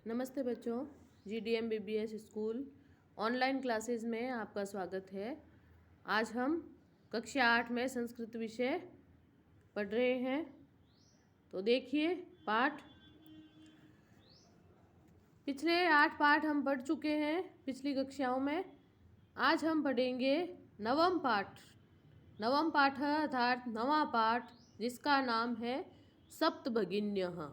नमस्ते बच्चों, GDM BBS school online classes में आपका स्वागत है। आज हम कक्षा 8 में संस्कृत विषय पढ़ रहे हैं। तो देखिए पाठ, पिछले 8 पाठ हम पढ़ चुके हैं पिछली कक्षाओं में। आज हम पढ़ेंगे नवम पाठ। नवम पाठ अर्थात नवा पाठ, जिसका नाम है सप्तभगिन्यः।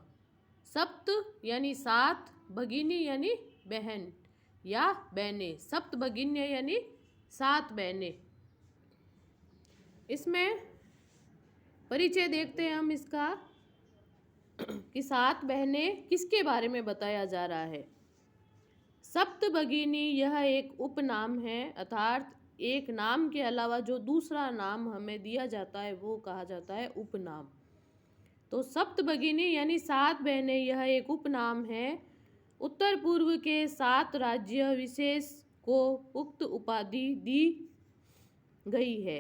सप्त यानी 7, भगिनी यानी बहन या बहनें। सप्त भगिन्य यानी 7 बहनें। इसमें परिचय देखते हैं हम इसका कि 7 बहनें किसके बारे में बताया जा रहा है। सप्त भगिनी यह एक उपनाम है, अर्थात एक नाम के अलावा जो दूसरा नाम हमें दिया जाता है वो कहा जाता है उपनाम। तो सप्त भगिनी यानी 7 बहनें यह एक उपनाम है। उत्तर पूर्व के 7 राज्य विशेष को उक्त उपाधि दी गई है।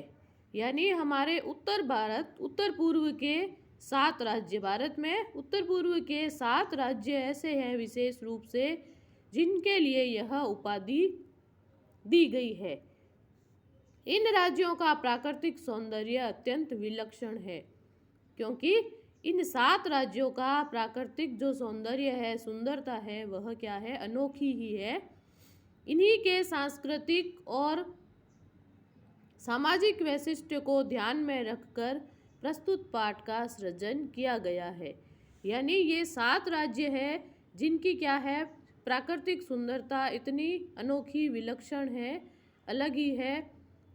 यानी हमारे उत्तर पूर्व के 7 राज्य, भारत में उत्तर पूर्व के 7 राज्य ऐसे हैं विशेष रूप से जिनके लिए यह उपाधि दी गई है। इन राज्यों का प्राकृतिक सौंदर्य अत्यंत विलक्षण है, क्योंकि इन 7 राज्यों का प्राकृतिक जो सौंदर्य है, सुंदरता है, वह क्या है, अनोखी ही है। इन्हीं के सांस्कृतिक और सामाजिक वैशिष्ट्य को ध्यान में रखकर प्रस्तुत पाठ का सृजन किया गया है। यानी ये 7 राज्य है जिनकी क्या है, प्राकृतिक सुंदरता इतनी अनोखी विलक्षण है, अलग ही है,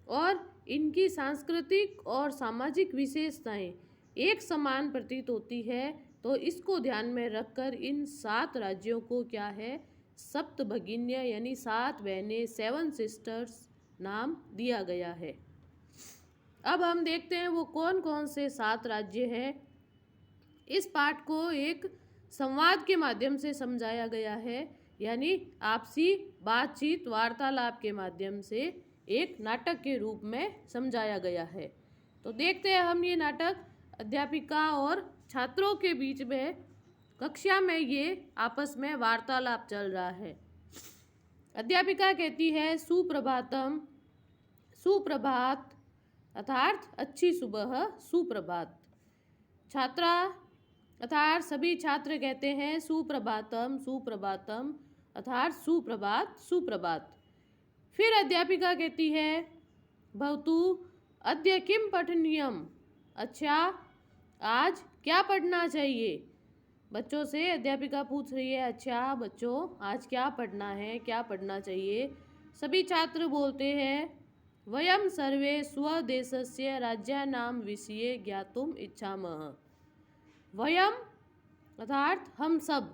और इनकी सांस्कृतिक और सामाजिक विशेषताएं एक समान प्रतीत होती है। तो इसको ध्यान में रखकर इन 7 राज्यों को क्या है, सप्त भगिन्य यानी 7 बहनें, 7 सिस्टर्स नाम दिया गया है। अब हम देखते हैं वो कौन कौन से 7 राज्य हैं। इस पाठ को एक संवाद के माध्यम से समझाया गया है, यानी आपसी बातचीत वार्तालाप के माध्यम से एक नाटक के रूप में समझाया गया है। तो देखते हैं हम ये नाटक। अध्यापिका और छात्रों के बीच में कक्षा में ये आपस में वार्तालाप चल रहा है। अध्यापिका कहती है सुप्रभातम, सुप्रभात अर्थात अच्छी सुबह, सुप्रभात। छात्रा अर्थात सभी छात्र कहते हैं सुप्रभातम, सुप्रभातम अर्थात सुप्रभात, सुप्रभात। फिर अध्यापिका कहती है भवतु अद्य किम पठनीयम, अच्छा आज क्या पढ़ना चाहिए। बच्चों से अध्यापिका पूछ रही है, अच्छा बच्चों आज क्या पढ़ना है, क्या पढ़ना चाहिए। सभी छात्र बोलते हैं वयम सर्वे स्वदेशस्य राज्यानाम विषये ज्ञातुम इच्छामः। वयम अर्थात हम सब,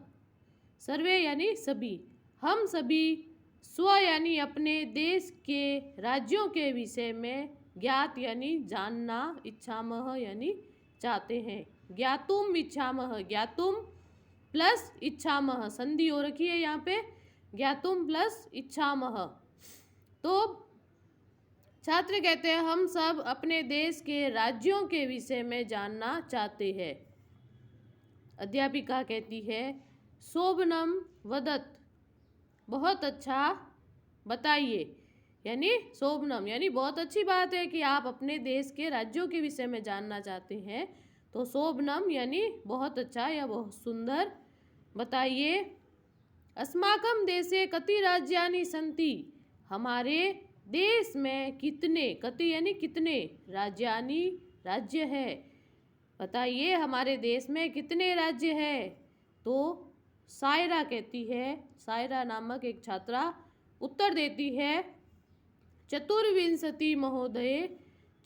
सर्वे यानी सभी, हम सभी, स्व यानी अपने देश के राज्यों के विषय में, ज्ञात यानी जानना, इच्छामः यानी चाहते हैं। ज्ञातुम इच्छामः, ज्ञातुम प्लस इच्छामः, संधि हो रखी है यहाँ पे, ज्ञातुम प्लस इच्छामः। तो छात्र कहते हैं हम सब अपने देश के राज्यों के विषय में जानना चाहते हैं। अध्यापिका कहती है शोभनम वदत, बहुत अच्छा बताइए। यानी शोभनम यानी बहुत अच्छी बात है कि आप अपने देश के राज्यों के विषय में जानना चाहते हैं। तो शोभनम यानी बहुत अच्छा या बहुत सुंदर, बताइए। अस्माकं देशे कति राज्यानि सन्ति, हमारे देश में कितने, कति यानी कितने, राज्यानि राज्य है, बताइए हमारे देश में कितने राज्य है। तो सायरा कहती है, सायरा नामक एक छात्रा उत्तर देती है चतुर्विंशति महोदय।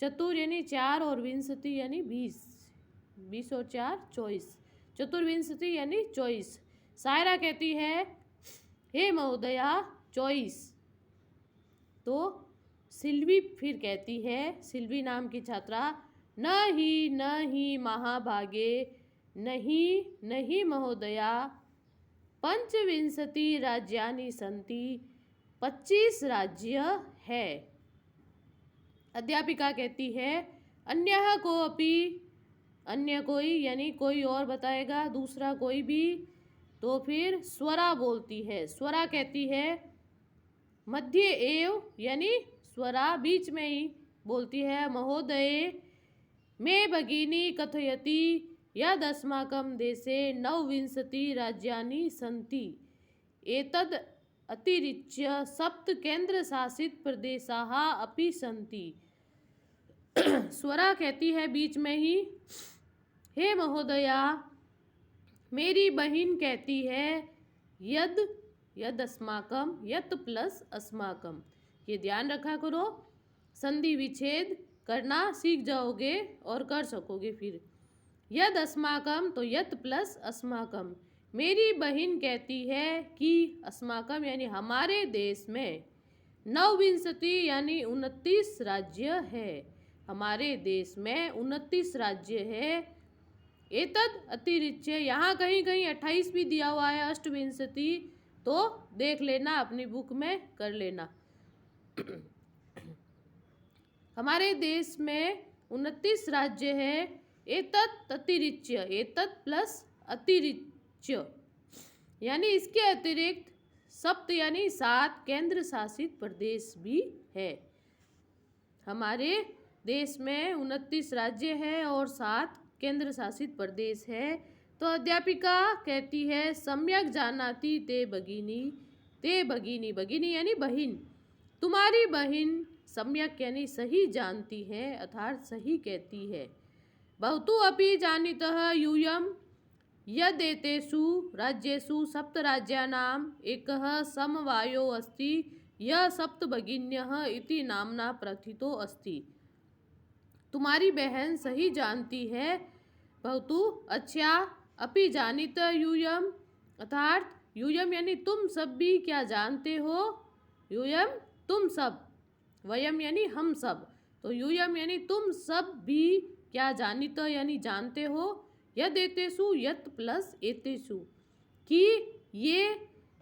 चतुर यानी 4 और विंशति यानी 20, 20 और 4 24, चतुर्विंशति यानी 24। सायरा कहती है हे महोदया 24। तो सिल्वी फिर कहती है, सिल्वी नाम की छात्रा, न ही महाभागे, नहीं नहीं महोदया, पंचविंशति राज्यानि सन्ति, 25 राज्य है। अध्यापिका कहती है अन्यः कोऽपि, अन्य कोई यानी कोई और बताएगा, दूसरा कोई भी, तो फिर स्वरा बोलती है। स्वरा कहती है मध्य एव यानी स्वरा बीच में ही बोलती है। महोदये मे भगिनी कथयति यदस्माकं देशे 29 राज्यानि सन्ति एतद् अतिरिच्य 7 केंद्रशासित प्रदेशाः अपि सन्ति। स्वरा कहती है बीच में ही, हे महोदया, मेरी बहन कहती है यद अस्माकम, यत प्लस अस्माकम, ये ध्यान रखा करो, संधि विच्छेद करना सीख जाओगे और कर सकोगे। फिर यद अस्माकम तो यत प्लस अस्माकम। मेरी बहन कहती है कि अस्माकम यानी हमारे देश में 29 यानी 29 राज्य है। हमारे देश में 29 राज्य है। एतद अतिरिच्य, यहाँ कहीं कहीं 28 भी दिया हुआ है, अष्टविंशति, तो देख लेना, अपनी बुक में कर लेना। हमारे देश में 29 राज्य है। एतद अतिरिच्य, एतद प्लस अतिरिच्य यानी इसके अतिरिक्त 7 यानी 7 केंद्र शासित प्रदेश भी है। हमारे देश में 29 राज्य है और 7 केंद्र शासित प्रदेश है। तो अध्यापिका कहती है सम्यक जानाति ते भगिनी, ते भगिनी, भगिनी यानी बहन, तुम्हारी बहन सम्यक यानी सही जानती है, अर्थात सही कहती है। बहुतु अपि जानीतः यूयं यदेतेषु राज्येषु 7 राज्यानाम् एकः समवायो अस्ति यह 7 भगिन्यः इति नाम्ना प्रथितो अस्ति। तुम्हारी बहन सही जानती है। बहुतु अच्छा, अपि जानित यूयम, अर्थात यूयम यानी तुम सब भी क्या जानते हो, यूयम तुम सब, वयम यानी हम सब, तो यूयम यानी तुम सब भी क्या जानित यानी जानते हो, यद एतेषु यत प्लस एतेषु, कि ये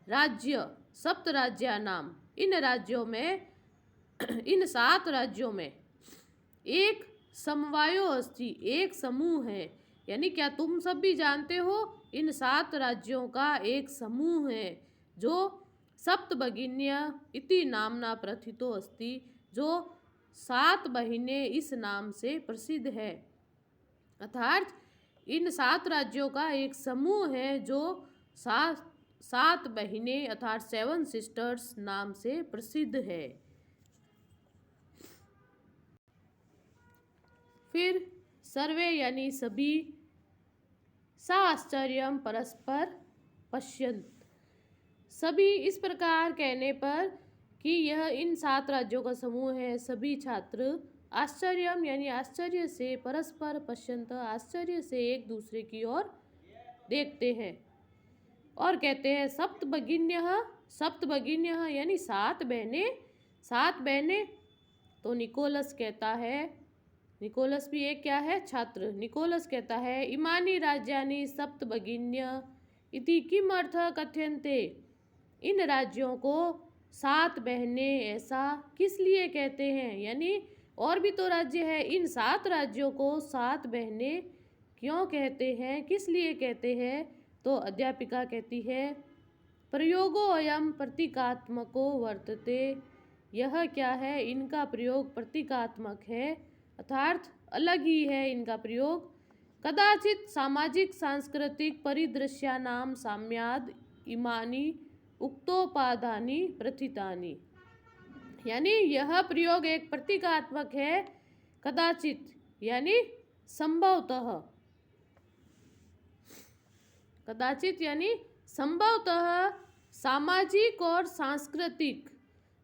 राज्य 7 राज्यानाम, इन राज्यों में, इन 7 राज्यों में एक समवायो अस्ति, एक समूह है। यानी क्या तुम सब भी जानते हो, इन 7 राज्यों का एक समूह है जो 7 भगिन्य इति नामना प्रथितो अस्ति, जो 7 बहिनें इस नाम से प्रसिद्ध है। अर्थात इन 7 राज्यों का एक समूह है जो 7 बहिनें अर्थात 7 सिस्टर्स नाम से प्रसिद्ध है। फिर सर्वे यानी सभी, साश्चर्यम परस्पर पश्यन्त, सभी इस प्रकार कहने पर कि यह इन 7 राज्यों का समूह है। सभी छात्र आश्चर्यम यानी आश्चर्य से, परस्पर पश्यन्त आश्चर्य से एक दूसरे की ओर देखते हैं और कहते हैं सप्तभगिन्यः, सप्तभगिन्यः यानी 7 बहनें, 7 बहनें। तो निकोलस कहता है, निकोलस भी एक क्या है, छात्र। निकोलस कहता है इमानी राज्यानि सप्तभगिन्य इति किम अर्थ कथ्यन्ते, इन राज्यों को 7 बहनें ऐसा किस लिए कहते हैं, यानी और भी तो राज्य है, इन 7 राज्यों को 7 बहनें क्यों कहते हैं, किस लिए कहते हैं। तो अध्यापिका कहती है प्रयोगो अयम प्रतीकात्मको वर्तते, यह क्या है, इनका प्रयोग प्रतीकात्मक है, अर्थात अलग ही है इनका प्रयोग। कदाचित सामाजिक सांस्कृतिक परिदृश्यानाम साम्याद इमानी उक्तोपादानी प्रथितानि, यानी यह प्रयोग एक प्रतीकात्मक है। कदाचित यानी संभवतः, कदाचित यानी संभवतः सामाजिक और सांस्कृतिक,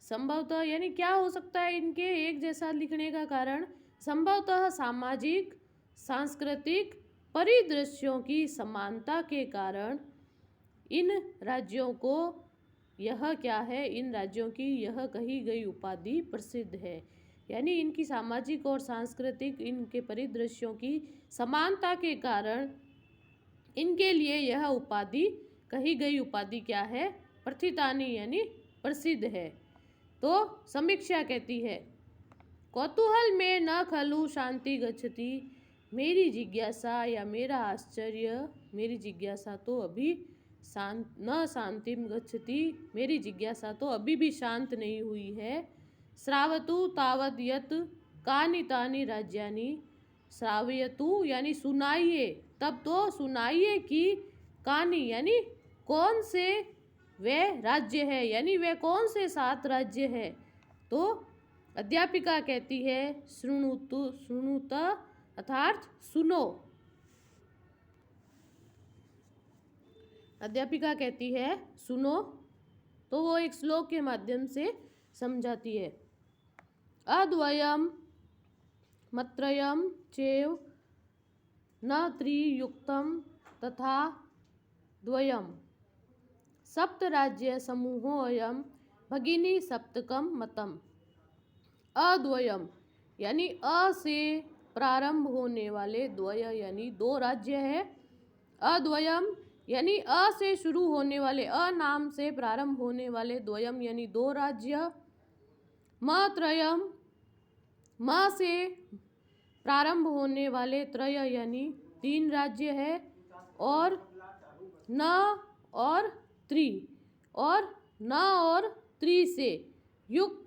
संभवतः यानी क्या हो सकता है इनके एक जैसा लिखने का कारण, संभवतः सामाजिक सांस्कृतिक परिदृश्यों की समानता के कारण इन राज्यों को यह क्या है, इन राज्यों की यह कही गई उपाधि प्रसिद्ध है। यानी इनकी सामाजिक और सांस्कृतिक इनके परिदृश्यों की समानता के कारण इनके लिए यह उपाधि, कही गई उपाधि क्या है, प्रथितानि यानी प्रसिद्ध है। तो समीक्षा कहती है कौतूहल में न खलु शांति गच्छति, मेरी जिज्ञासा या मेरा आश्चर्य, मेरी जिज्ञासा तो अभी न शांतिम गच्छति, मेरी जिज्ञासा तो अभी भी शांत नहीं हुई है। श्रावतु तावद यत् कानि तानि राज्यानि, श्रावयतु यानी सुनाइए, तब तो सुनाइए कि कानि यानी कौन से वे राज्य है, यानी वे कौन से 7 राज्य है। तो अध्यापिका कहती है शृणुतु, शृणुत अर्थात सुनो। अध्यापिका कहती है सुनो, तो वो एक श्लोक के माध्यम से समझाती है। अद्वयम मत्रयम चैव न त्रियुक्तम तथा द्वयम सप्त राज्य समूहोऽयं भगिनी सप्तकम मतम। अद्वयम यानी अ से प्रारंभ होने वाले, द्वय यानी 2 राज्य है। अद्वयम यानी अ से शुरू होने वाले, अ नाम से प्रारंभ होने वाले, द्वयम यानी 2 राज्य। मत्रयम म से प्रारंभ होने वाले, त्रय यानी 3 राज्य है। और न और त्रि, और न और त्रि से युक्त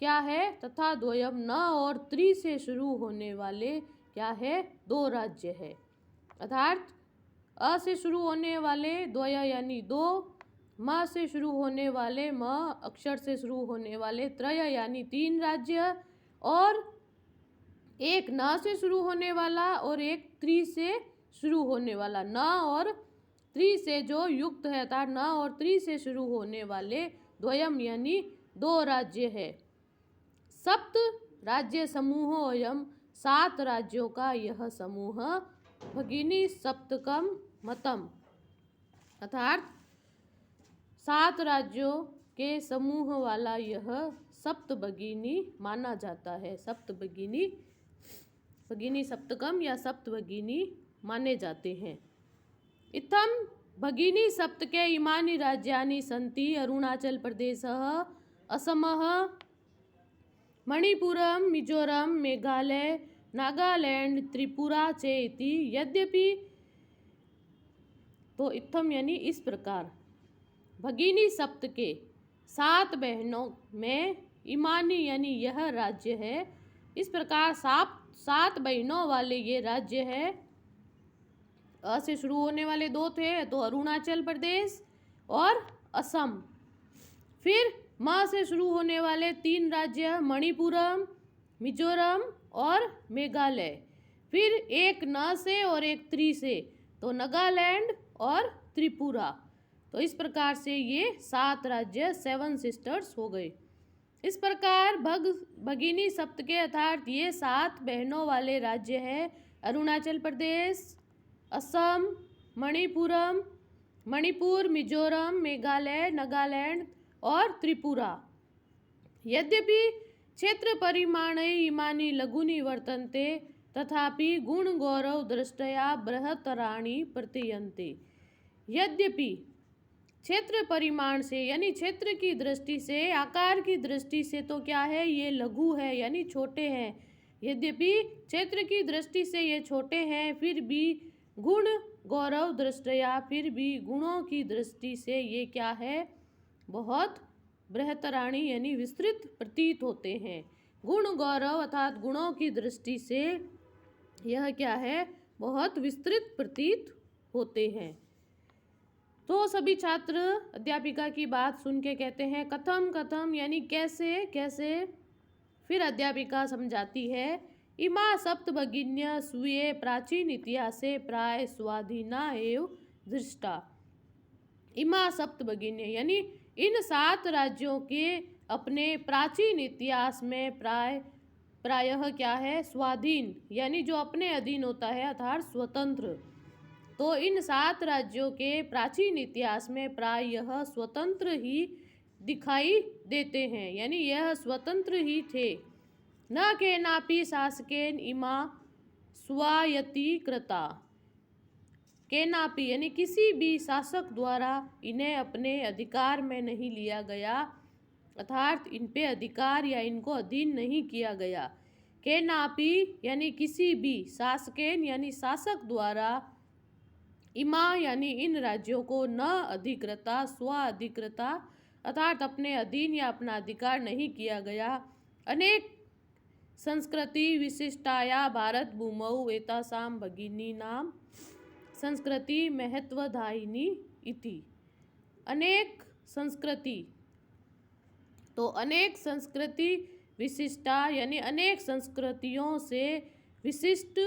क्या है, तथा द्वयम न और त्रि से शुरू होने वाले क्या है, 2 राज्य है। अर्थात अ से शुरू होने वाले द्वय यानी 2, म से शुरू होने वाले, म अक्षर से शुरू होने वाले, त्रय यानी 3 राज्य, और एक न से शुरू होने वाला और एक त्रि से शुरू होने वाला। न और त्रि से जो युक्त है, अर्थात न और त्रि से शुरू होने वाले द्वयम यानी 2 राज्य है। सप्त राज्य समूहोऽयं 7 राज्यों का यह समूह भगिनी सप्तकम मतम, अर्थात 7 राज्यों के समूह वाला यह सप्त भगिनी माना जाता है। सप्त भगिनी, भगिनी सप्तकम या सप्त भगिनी माने जाते हैं। इत्थम भगिनी सप्तके इमानि राज्यानि सन्ति अरुणाचल प्रदेशः, असमः, मणिपुरम, मिजोरम, मेघालय, नागालैंड, त्रिपुरा चेति। यद्यपि, तो इत्थम यानी इस प्रकार, भगिनी सप्त के 7 बहनों में इमानी यानी यह राज्य है। इस प्रकार 7 बहनों वाले ये राज्य है। अ से शुरू होने वाले 2 थे, तो अरुणाचल प्रदेश और असम। फिर म से शुरू होने वाले 3 राज्य, मणिपुरम, मिजोरम और मेघालय। फिर एक न से और एक त्रि से, तो नागालैंड और त्रिपुरा। तो इस प्रकार से ये 7 राज्य 7 सिस्टर्स हो गए। इस प्रकार भगिनी सप्त के अर्थात ये 7 बहनों वाले राज्य है अरुणाचल प्रदेश, असम, मणिपुर, मिजोरम, मेघालय, नागालैंड और त्रिपुरा। यद्यपि क्षेत्र परिमाणे इमानि लघुनि वर्तन्ते, तथापि गुण गौरव दृष्टया बृहत्तराणि प्रतीयन्ते। यद्यपि क्षेत्र परिमाण से यानी क्षेत्र की दृष्टि से, आकार की दृष्टि से तो क्या है, ये लघु है यानी छोटे हैं। यद्यपि क्षेत्र की दृष्टि से ये छोटे हैं, फिर भी गुण गौरव दृष्टया, फिर भी गुणों की दृष्टि से ये क्या है, बहुत बृहत्तराणि यानी विस्तृत प्रतीत होते हैं। गुण गौरव अर्थात गुणों की दृष्टि से यह क्या है, बहुत विस्तृत प्रतीत होते हैं। तो सभी छात्र अध्यापिका की बात सुन के कहते हैं कथम कथम यानी कैसे कैसे। फिर अध्यापिका समझाती है इमा सप्त भगिन्य स्वीये प्राचीन इतिहासे प्राय स्वाधीना एव दृष्टा। इमा सप्त भगिन्य यानी इन 7 राज्यों के अपने प्राचीन इतिहास में प्रायः क्या है, स्वाधीन यानी जो अपने अधीन होता है अर्थात स्वतंत्र। तो इन 7 राज्यों के प्राचीन इतिहास में प्रायः स्वतंत्र ही दिखाई देते हैं, यानी यह स्वतंत्र ही थे। न केनापि शासकेन इमा स्वायत्ती कृता। केनापि यानी किसी भी शासक द्वारा इन्हें अपने अधिकार में नहीं लिया गया, अर्थात इन पे अधिकार या इनको अधीन नहीं किया गया। केनापि यानी किसी भी, शासकेन यानी शासक द्वारा, इमा यानी इन राज्यों को न अधिकृता स्व अधिकृता अर्थात अपने अधीन या अपना अधिकार नहीं किया गया। अनेक संस्कृति विशिष्टाया भारत भूमौ एतासां भगिनीनां संस्कृति महत्वदायिनी इति। अनेक संस्कृति, तो अनेक संस्कृति विशिष्टा यानी अनेक संस्कृतियों से विशिष्ट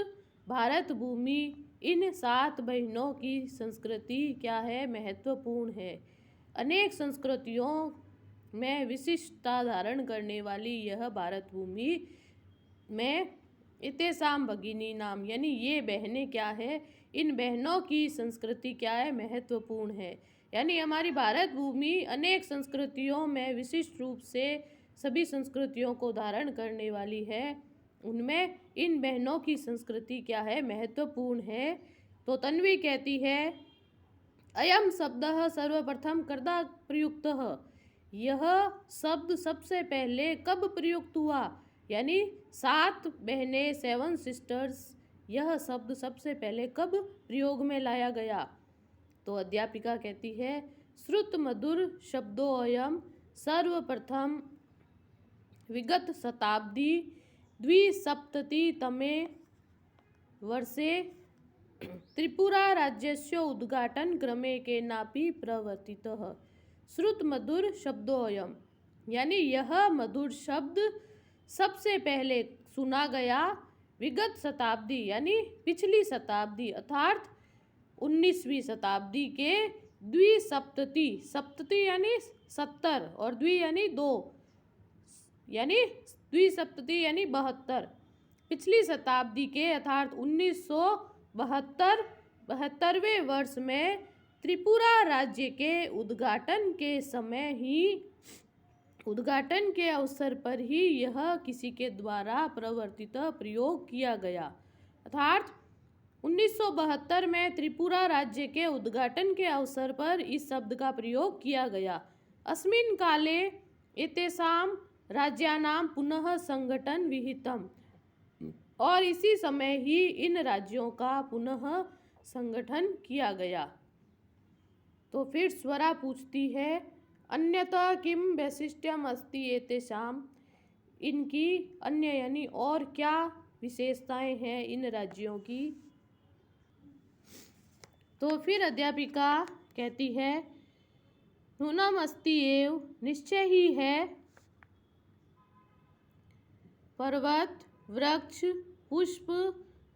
भारत भूमि इन 7 बहनों की संस्कृति क्या है, महत्वपूर्ण है। अनेक संस्कृतियों में विशिष्टता धारण करने वाली यह भारत भूमि में इतेसाम भगिनी नाम यानी ये बहनें क्या है, इन बहनों की संस्कृति क्या है, महत्वपूर्ण है। यानी हमारी भारत भूमि अनेक संस्कृतियों में विशिष्ट रूप से सभी संस्कृतियों को धारण करने वाली है। उनमें इन बहनों की संस्कृति क्या है, महत्वपूर्ण है। तो तन्वी कहती है अयम शब्दः सर्वप्रथम कदा प्रयुक्तः, यह शब्द सबसे पहले कब प्रयुक्त हुआ, यानी 7 बहनें 7 सिस्टर्स, यह शब्द सबसे पहले कब प्रयोग में लाया गया। तो अध्यापिका कहती है श्रुत मधुर शब्दोऽयं सर्वप्रथम विगत शताब्दी द्विसप्ततितमे वर्षे त्रिपुरा राज्यस्य उद्घाटन क्रमे केनापि प्रवर्तितः। श्रुत मधुर शब्दोऽयं यानी यह मधुर शब्द सबसे पहले सुना गया विगत शताब्दी यानी पिछली शताब्दी अर्थात 19वीं शताब्दी के द्विसप्तति, सप्तति यानी 70 और द्वि यानी 2 यानी द्विसप्तति यानी 72, पिछली शताब्दी के अर्थात 1972वें वर्ष में त्रिपुरा राज्य के उद्घाटन के समय ही, उद्घाटन के अवसर पर ही यह किसी के द्वारा प्रवर्तित प्रयोग किया गया। अर्थात 1972 में त्रिपुरा राज्य के उद्घाटन के अवसर पर इस शब्द का प्रयोग किया गया। अस्मिन् काले एतेषां राज्यानां पुनः संगठन विहितम्, और इसी समय ही इन राज्यों का पुनः संगठन किया गया। तो फिर स्वरा पूछती है अन्यथा किम वैशिष्ट्यम अस्ति एतेषां, इनकी अन्य यानी और क्या विशेषताएं हैं इन राज्यों की। तो फिर अध्यापिका कहती है नूनम अस्ति एव, निश्चय ही है, पर्वत वृक्ष पुष्प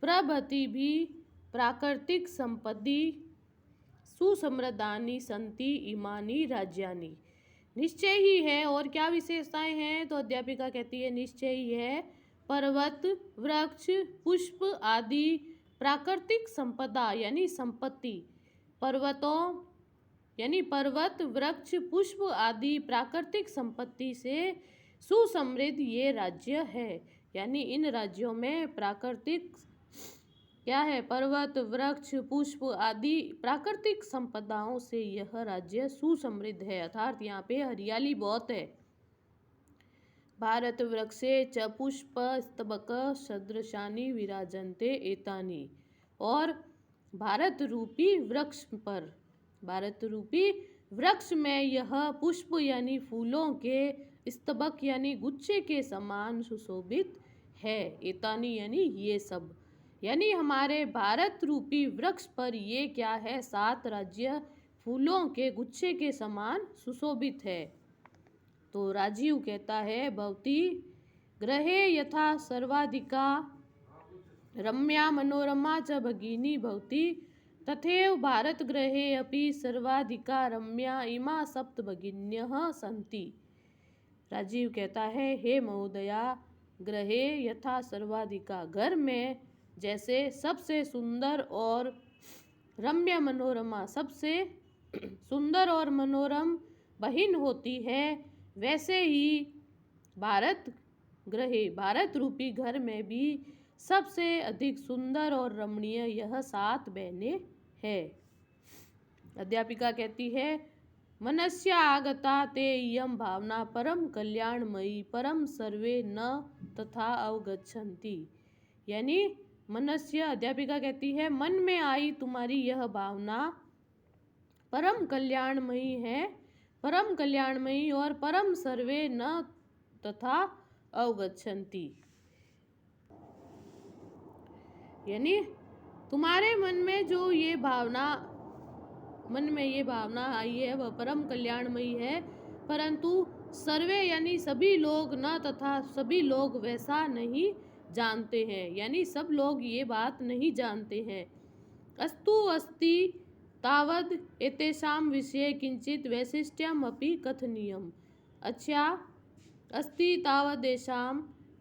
प्रभृति भी प्राकृतिक संपत्ति सुसमृद्धानि सन्ति इमानि राज्यानि। निश्चय ही है और क्या विशेषताएं हैं, तो अध्यापिका कहती है निश्चय ही है, पर्वत वृक्ष पुष्प आदि प्राकृतिक संपदा यानी संपत्ति, पर्वतों यानी पर्वत वृक्ष पुष्प आदि प्राकृतिक संपत्ति से सुसमृद्ध ये राज्य है। यानी इन राज्यों में प्राकृतिक क्या है, पर्वत वृक्ष पुष्प आदि प्राकृतिक संपदाओं से यह राज्य सुसमृद्ध है, अर्थात यहाँ पे हरियाली बहुत है। भारत वृक्षे च पुष्प स्तबक सदृशानि विराजन्ते एतानि, और भारत रूपी वृक्ष पर, भारत रूपी वृक्ष में यह पुष्प यानी फूलों के स्तबक यानी गुच्छे के समान सुशोभित है। एतानी यानी ये सब, यानी हमारे भारत रूपी वृक्ष पर ये क्या है, 7 राज्य फूलों के गुच्छे के समान सुशोभित है। तो राजीव कहता है भवती ग्रहे यथा सर्वाधिका रम्या मनोरमा च भगिनी भवती तथैव भारत ग्रहे अपि सर्वाधिका रम्या इमा सप्त भगिन्यः सन्ति। राजीव कहता है हे महोदया, ग्रहे यथा सर्वाधिका, घर में जैसे सबसे सुंदर और रम्य मनोरमा, सबसे सुंदर और मनोरम बहिन होती है, वैसे ही भारत ग्रहे, भारत रूपी घर में भी सबसे अधिक सुंदर और रमणीय यह 7 बहनें हैं। अध्यापिका कहती है मनस्य आगता ते इयं भावना परम कल्याणमयी परम सर्वे न तथा अवगच्छन्ति, यानी मनस्य, अध्यापिका कहती है, मन में आई तुम्हारी यह भावना परम कल्याणमयी है, परम कल्याणमयी और परम सर्वे न तथा अवगच्छन्ति। यानी तुम्हारे मन में ये भावना आई है वह परम कल्याणमयी है, परंतु सर्वे यानी सभी लोग न तथा सभी लोग वैसा नहीं जानते हैं, यानी सब लोग ये बात नहीं जानते हैं। अस्तु अस्ति तावद् एतेषां विषये किंचित वैशिष्ट्यम् अपि कथनीयम्। अच्छा, अस्ति तावद् एषां,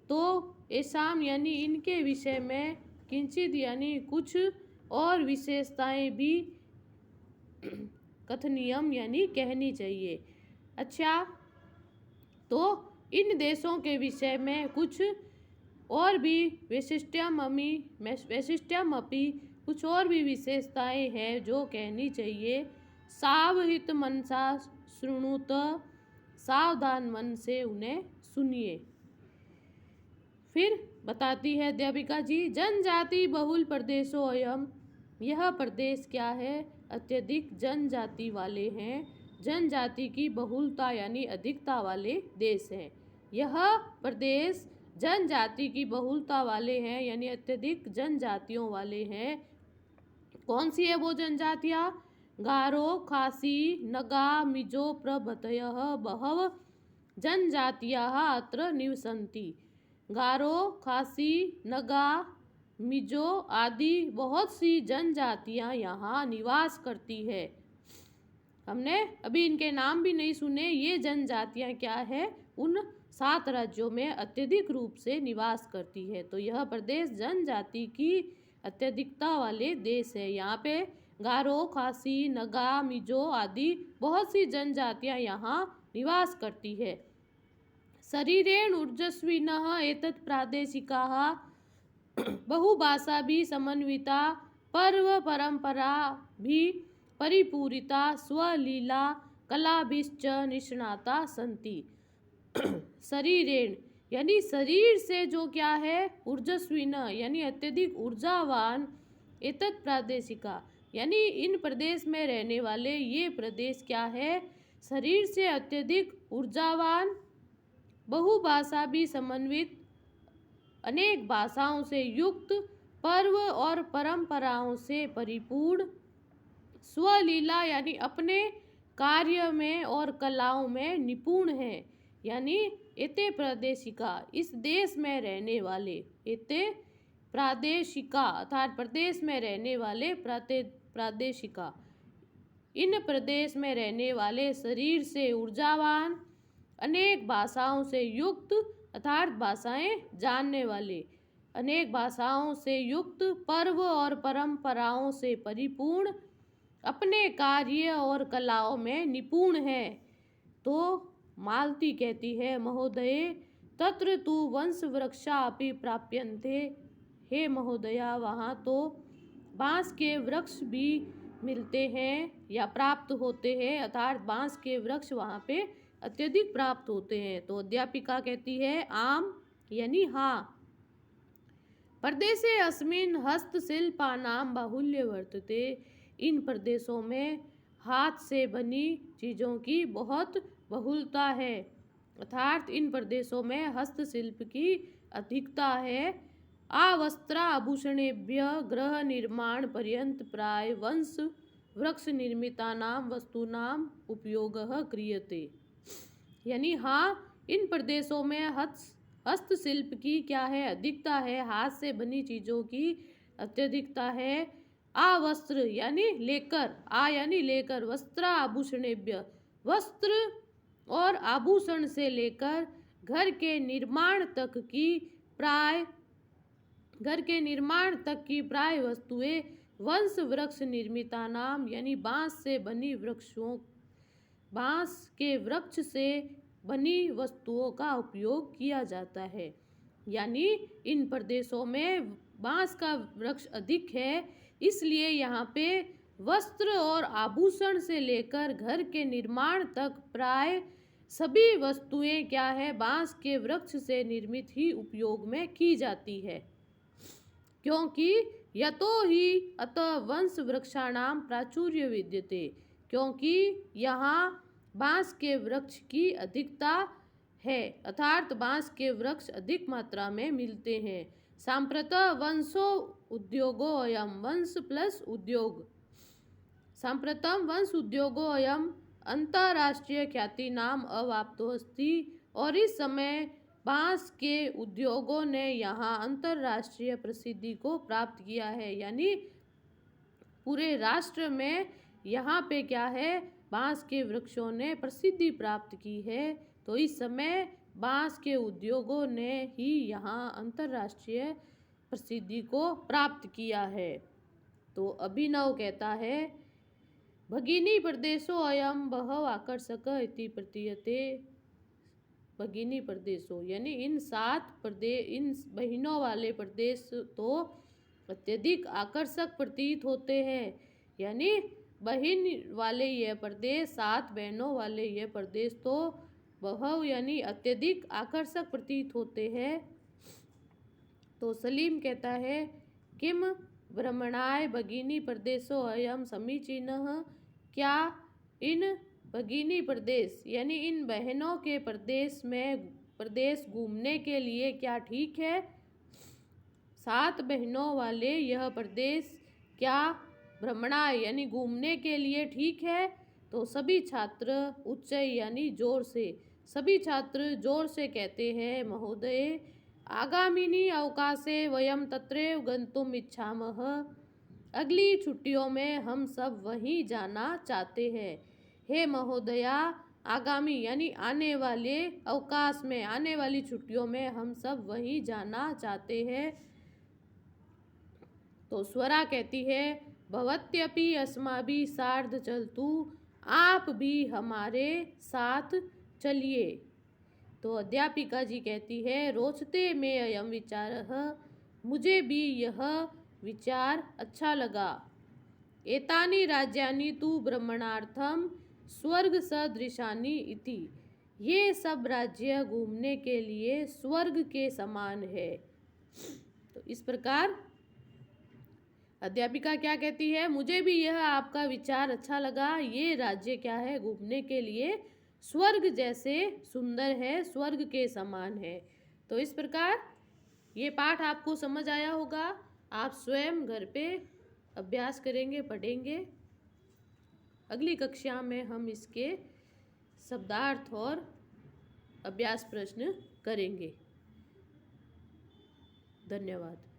तो एषां यानी इनके विषय में, किंचित यानी कुछ और विशेषताएं भी कथनीयम यानी कहनी चाहिए। अच्छा, तो इन देशों के विषय में कुछ और भी वैशिष्ट्यम अपि कुछ और भी विशेषताएं हैं जो कहनी चाहिए। सावहित मनसा शृणुत, सावधान मन से उन्हें सुनिए। फिर बताती है अध्यापिका जी, जनजाति बहुल प्रदेशो अयम, यह प्रदेश क्या है, अत्यधिक जनजाति वाले हैं, जनजाति की बहुलता यानी अधिकता वाले देश हैं। यह प्रदेश जनजाति की बहुलता वाले हैं यानी अत्यधिक जनजातियों वाले हैं। कौन सी है वो जनजातियाँ? गारो, खासी, नगा, मिजो प्रभृतयः बहव जनजातियाः अत्र निवसन्ति। गारो, खासी, नगा, मिजो आदि बहुत सी जनजातियाँ यहाँ निवास करती है। हमने अभी इनके नाम भी नहीं सुने। ये जनजातियाँ क्या है, उन 7 राज्यों में अत्यधिक रूप से निवास करती है। तो यह प्रदेश जनजाति की अत्यधिकता वाले देश है। यहाँ पे गारो, खासी, नगा, मिजो आदि बहुत सी जनजातियाँ यहाँ निवास करती है। शरीरेण ऊर्जस्विनः एतत् प्रादेशिकाः बहुभाषा भी समन्विता, पर्व परंपरा भी परिपूरिता, स्वलीला कलाभिश्च निष्णाता सन्ति। शरीरेण यानी शरीर से जो क्या है, ऊर्जस्विन यानी अत्यधिक ऊर्जावान, एतत् प्रादेशिका यानी इन प्रदेश में रहने वाले ये प्रदेश क्या है, शरीर से अत्यधिक ऊर्जावान, बहुभाषा भी समन्वित, अनेक भाषाओं से युक्त, पर्व और परंपराओं से परिपूर्ण, स्वलीला यानी अपने कार्य में और कलाओं में निपुण है। यानी एते प्रादेशिका इस देश में रहने वाले, एते प्रादेशिका अर्थात प्रदेश में रहने वाले प्रादेशिका, इन प्रदेश में रहने वाले शरीर से ऊर्जावान, अनेक भाषाओं से युक्त अर्थात भाषाएं जानने वाले, अनेक भाषाओं से युक्त, पर्व और परंपराओं से परिपूर्ण, अपने कार्य और कलाओं में निपुण है। तो मालती कहती है, महोदये तत्र तु वंश वृक्षा अपि प्राप्यन्ते। हे महोदया, वहाँ तो बांस के वृक्ष भी मिलते हैं या प्राप्त होते हैं, अर्थात बांस के वृक्ष वहाँ पे अत्यधिक प्राप्त होते हैं। तो अध्यापिका कहती है, आम यानी हाँ। प्रदेशे अस्मिन् हस्तशिल्पानां बाहुल्य वर्तते, इन प्रदेशों में हाथ से बनी चीज़ों की बहुत बहुलता है, अर्थात इन प्रदेशों में हस्तशिल्प की अधिकता है। आवस्त्राभूषणेभ्य गृह निर्माण पर्यंत प्राय वंश वृक्ष निर्मितानां वस्तूनां उपयोगः क्रियते। यानी हाँ, इन प्रदेशों में हस्तशिल्प की क्या है, अधिकता है, हाथ से बनी चीज़ों की अत्यधिकता है। आवस्त्र यानी लेकर, यानी लेकर, वस्त्राभूषणेभ्य वस्त्र और आभूषण से लेकर घर के निर्माण तक की प्राय वस्तुएं वंश वृक्ष निर्मिता नाम यानी बांस के वृक्ष से बनी वस्तुओं का उपयोग किया जाता है। यानी इन प्रदेशों में बांस का वृक्ष अधिक है, इसलिए यहाँ पे वस्त्र और आभूषण से लेकर घर के निर्माण तक प्राय सभी वस्तुएं क्या है, बांस के वृक्ष से निर्मित ही उपयोग में की जाती है। क्योंकि यतो ही अतः वंश वृक्षाणाम प्राचुर्य विद्यते, क्योंकि यहाँ बांस के वृक्ष की अधिकता है, अर्थात बांस के वृक्ष अधिक मात्रा में मिलते हैं। सांप्रतः वंशो उद्योगो अयम, वंश प्लस उद्योग, सांप्रतम वंश उद्योगो अयम अंतर्राष्ट्रीय ख्याति नाम अवाप्तो अस्ति, और इस समय बांस के उद्योगों ने यहाँ अंतर्राष्ट्रीय प्रसिद्धि को प्राप्त किया है, यानी पूरे राष्ट्र में यहाँ पे क्या है, बांस के वृक्षों ने प्रसिद्धि प्राप्त की है। तो इस समय बांस के उद्योगों ने ही यहाँ अंतर्राष्ट्रीय प्रसिद्धि को प्राप्त किया है। तो अभिनव कहता है भगिनी प्रदेशो अयम बहव आकर्षक इति प्रतीयते। भगिनी प्रदेशों यानी इन 7 प्रदेश, इन बहनों वाले प्रदेश तो अत्यधिक आकर्षक प्रतीत होते हैं, यानी बहन वाले यह प्रदेश, 7 बहनों वाले यह प्रदेश तो बहव यानी अत्यधिक आकर्षक प्रतीत होते हैं। तो सलीम कहता है किम ब्रह्मणाय भगिनी प्रदेशो अयम समीचीनः, क्या इन भगिनी प्रदेश यानी इन बहनों के प्रदेश घूमने के लिए क्या ठीक है। 7 बहनों वाले यह प्रदेश क्या भ्रमणाय यानी घूमने के लिए ठीक है। तो सभी छात्र उच्च यानी जोर से, सभी छात्र जोर से कहते हैं महोदय आगामिनी अवकाशे वयम तत्रैव गन्तुम इच्छामः, अगली छुट्टियों में हम सब वहीं जाना चाहते हैं। हे महोदया, आगामी यानी आने वाले अवकाश में, आने वाली छुट्टियों में हम सब वहीं जाना चाहते हैं। तो स्वरा कहती है भवत्यपि अस्माभिः सार्ध चलतु, आप भी हमारे साथ चलिए। तो अध्यापिका जी कहती है रोचते में अयम विचारः, मुझे भी यह विचार अच्छा लगा। एतानि राज्यानि तु भ्रमणार्थम स्वर्ग सदृशानि इति, ये सब राज्य घूमने के लिए स्वर्ग के समान है। तो इस प्रकार अध्यापिका क्या कहती है, मुझे भी यह आपका विचार अच्छा लगा, ये राज्य क्या है, घूमने के लिए स्वर्ग जैसे सुंदर है, स्वर्ग के समान है। तो इस प्रकार ये पाठ आपको समझ आया होगा। आप स्वयं घर पे अभ्यास करेंगे, पढ़ेंगे। अगली कक्षा में हम इसके शब्दार्थ और अभ्यास प्रश्न करेंगे। धन्यवाद।